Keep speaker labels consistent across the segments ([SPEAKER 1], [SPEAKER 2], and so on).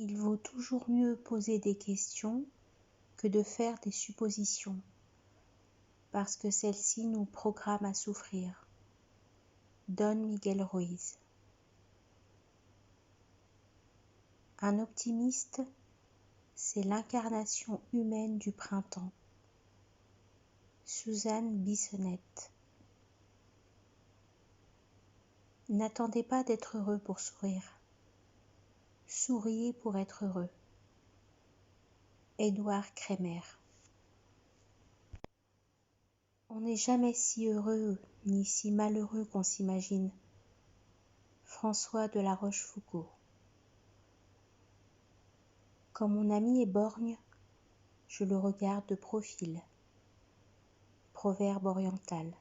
[SPEAKER 1] Il vaut toujours mieux poser des questions que de faire des suppositions, parce que celles-ci nous programment à souffrir. Don Miguel Ruiz. Un optimiste, c'est l'incarnation humaine du printemps. Suzanne Bissonnette. N'attendez pas d'être heureux pour sourire. Souriez pour être heureux. Édouard Kremer. On n'est jamais si heureux ni si malheureux qu'on s'imagine. François de La Rochefoucauld. Quand mon ami est borgne, je le regarde de profil. Proverbe oriental.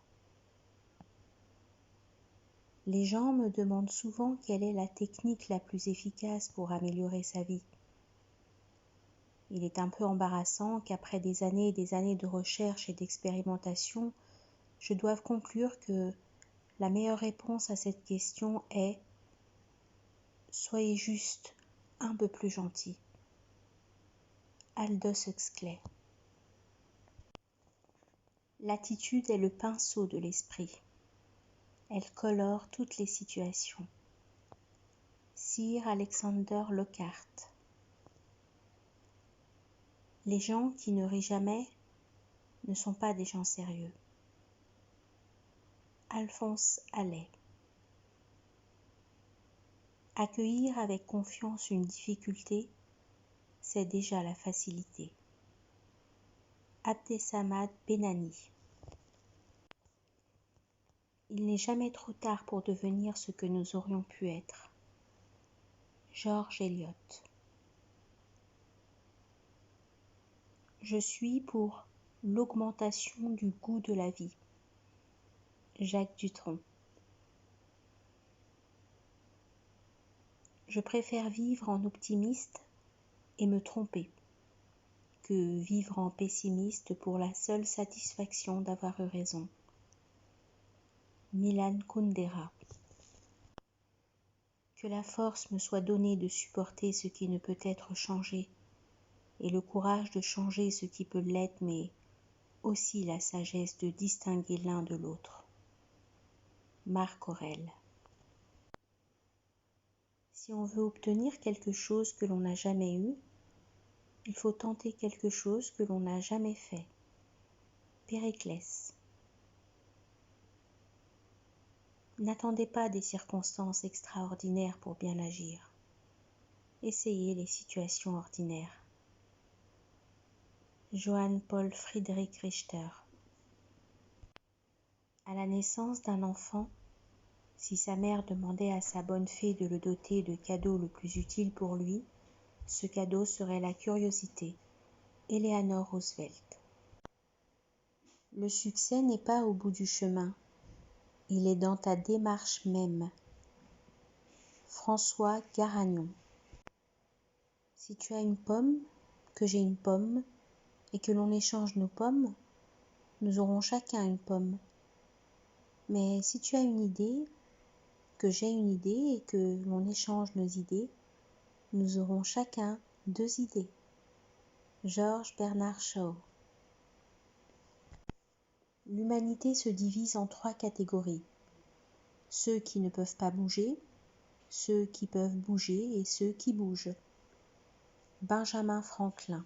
[SPEAKER 1] Les gens me demandent souvent quelle est la technique la plus efficace pour améliorer sa vie. Il est un peu embarrassant qu'après des années et des années de recherche et d'expérimentation, je doive conclure que la meilleure réponse à cette question est « Soyez juste un peu plus gentil ». Aldous Huxley. L'attitude est le pinceau de l'esprit. Elle colore toutes les situations. Sir Alexander Lockhart. Les gens qui ne rient jamais ne sont pas des gens sérieux. Alphonse Allais. Accueillir avec confiance une difficulté, c'est déjà la facilité. Abdesamad Benani. Il n'est jamais trop tard pour devenir ce que nous aurions pu être. George Eliot. Je suis pour l'augmentation du goût de la vie. Jacques Dutronc. Je préfère vivre en optimiste et me tromper que vivre en pessimiste pour la seule satisfaction d'avoir eu raison. Milan Kundera. Que la force me soit donnée de supporter ce qui ne peut être changé, et le courage de changer ce qui peut l'être, mais aussi la sagesse de distinguer l'un de l'autre. Marc Aurèle. Si on veut obtenir quelque chose que l'on n'a jamais eu, il faut tenter quelque chose que l'on n'a jamais fait. Périclès. N'attendez pas des circonstances extraordinaires pour bien agir. Essayez les situations ordinaires. Johann Paul Friedrich Richter. À la naissance d'un enfant, si sa mère demandait à sa bonne fée de le doter de cadeau le plus utile pour lui, ce cadeau serait la curiosité. Eleanor Roosevelt. Le succès n'est pas au bout du chemin, il est dans ta démarche même. François Garagnon. Si tu as une pomme, que j'ai une pomme, et que l'on échange nos pommes, nous aurons chacun une pomme. Mais si tu as une idée, que j'ai une idée, et que l'on échange nos idées, nous aurons chacun 2 idées. George Bernard Shaw. L'humanité se divise en 3 catégories. Ceux qui ne peuvent pas bouger, ceux qui peuvent bouger et ceux qui bougent. Benjamin Franklin.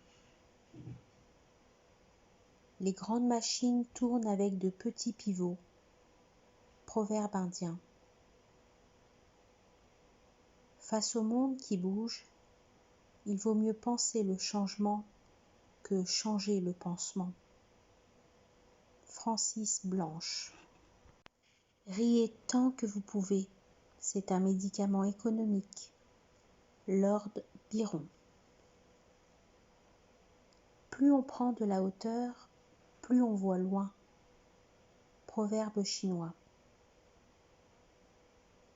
[SPEAKER 1] Les grandes machines tournent avec de petits pivots. Proverbe indien. Face au monde qui bouge, il vaut mieux penser le changement que changer le pansement. Francis Blanche. Riez tant que vous pouvez, c'est un médicament économique. Lord Byron. Plus on prend de la hauteur, plus on voit loin. Proverbe chinois.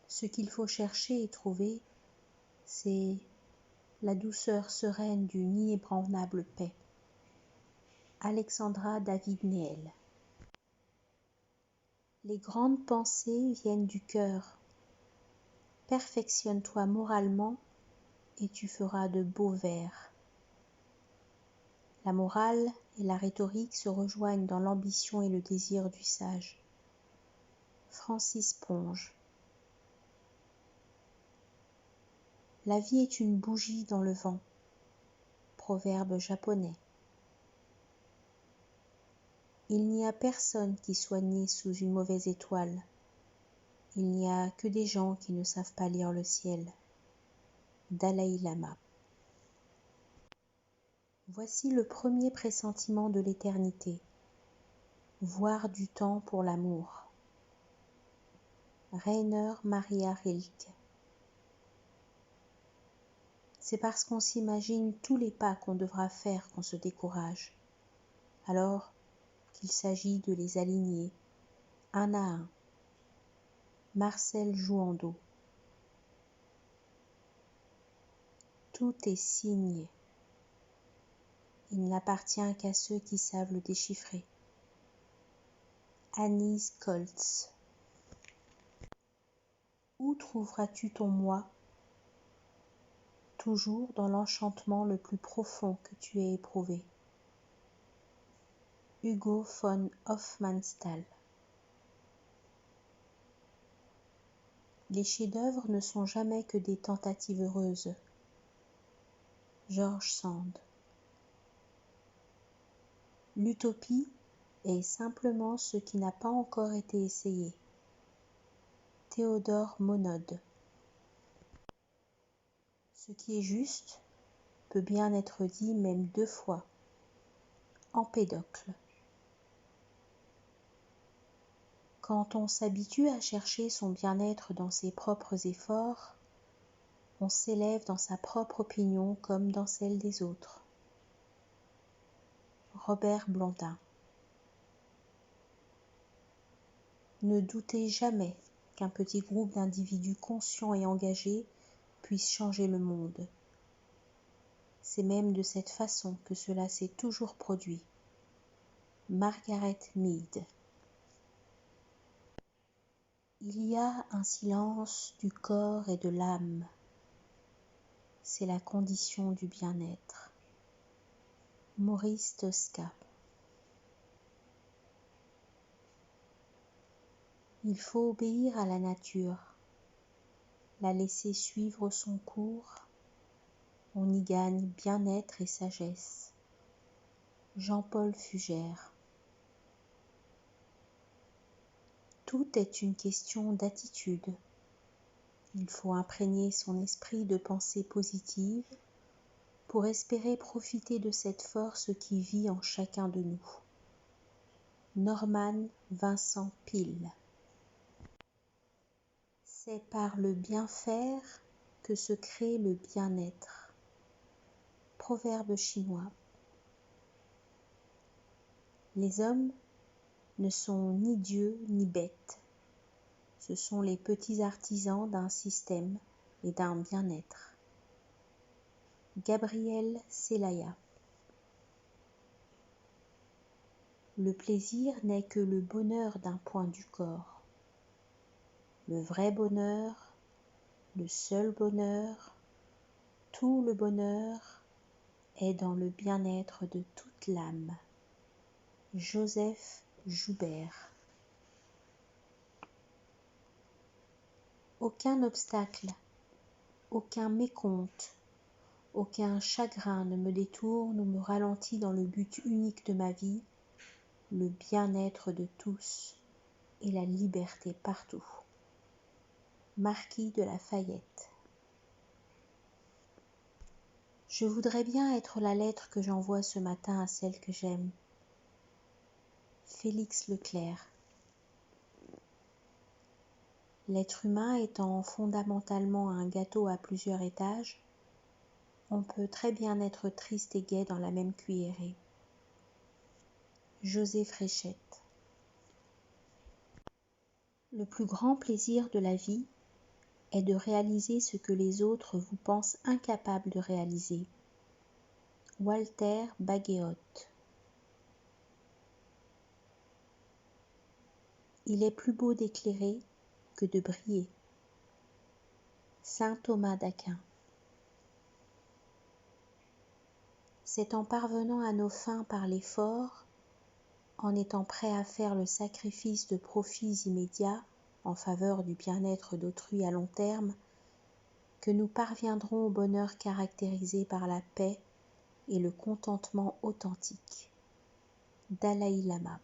[SPEAKER 1] Ce qu'il faut chercher et trouver, c'est la douceur sereine d'une inébranlable paix. Alexandra David Néel. Les grandes pensées viennent du cœur. Perfectionne-toi moralement et tu feras de beaux vers. La morale et la rhétorique se rejoignent dans l'ambition et le désir du sage. Francis Ponge. La vie est une bougie dans le vent. Proverbe japonais. Il n'y a personne qui soit né sous une mauvaise étoile. Il n'y a que des gens qui ne savent pas lire le ciel. Dalai Lama. Voici le premier pressentiment de l'éternité. Voir du temps pour l'amour. Rainer Maria Rilke. C'est parce qu'on s'imagine tous les pas qu'on devra faire qu'on se décourage, alors qu'il s'agit de les aligner, un à un. Marcel Jouandeau. Tout est signé. Il n'appartient qu'à ceux qui savent le déchiffrer. Anise Koltz. Où trouveras-tu ton moi? Toujours dans l'enchantement le plus profond que tu aies éprouvé. Hugo von Hofmannsthal. Les chefs-d'œuvre ne sont jamais que des tentatives heureuses. George Sand. L'utopie est simplement ce qui n'a pas encore été essayé. Théodore Monod. Ce qui est juste peut bien être dit même 2 fois. Empédocle. Quand on s'habitue à chercher son bien-être dans ses propres efforts, on s'élève dans sa propre opinion comme dans celle des autres. Robert Blondin. Ne doutez jamais qu'un petit groupe d'individus conscients et engagés puisse changer le monde. C'est même de cette façon que cela s'est toujours produit. Margaret Mead. Il y a un silence du corps et de l'âme. C'est la condition du bien-être. Maurice Tosca. Il faut obéir à la nature, la laisser suivre son cours, on y gagne bien-être et sagesse. Jean-Paul Fugère. Tout est une question d'attitude. Il faut imprégner son esprit de pensée positive pour espérer profiter de cette force qui vit en chacun de nous. Norman Vincent Peale. C'est par le bien faire que se crée le bien-être. Proverbe chinois. Les hommes ne sont ni dieux ni bêtes. Ce sont les petits artisans d'un système et d'un bien-être. Gabriel Celaya. Le plaisir n'est que le bonheur d'un point du corps. Le vrai bonheur, le seul bonheur, tout le bonheur est dans le bien-être de toute l'âme. Joseph Joubert. Aucun obstacle, aucun mécompte, aucun chagrin ne me détourne ou me ralentit dans le but unique de ma vie, le bien-être de tous et la liberté partout. Marquis de La Fayette. Je voudrais bien être la lettre que j'envoie ce matin à celle que j'aime. Félix Leclerc. L'être humain étant fondamentalement un gâteau à plusieurs étages, on peut très bien être triste et gai dans la même cuillerée. José Fréchette. Le plus grand plaisir de la vie est de réaliser ce que les autres vous pensent incapables de réaliser. Walter Bagehot. Il est plus beau d'éclairer que de briller. Saint Thomas d'Aquin. C'est en parvenant à nos fins par l'effort, en étant prêt à faire le sacrifice de profits immédiats en faveur du bien-être d'autrui à long terme, que nous parviendrons au bonheur caractérisé par la paix et le contentement authentique. Dalai Lama.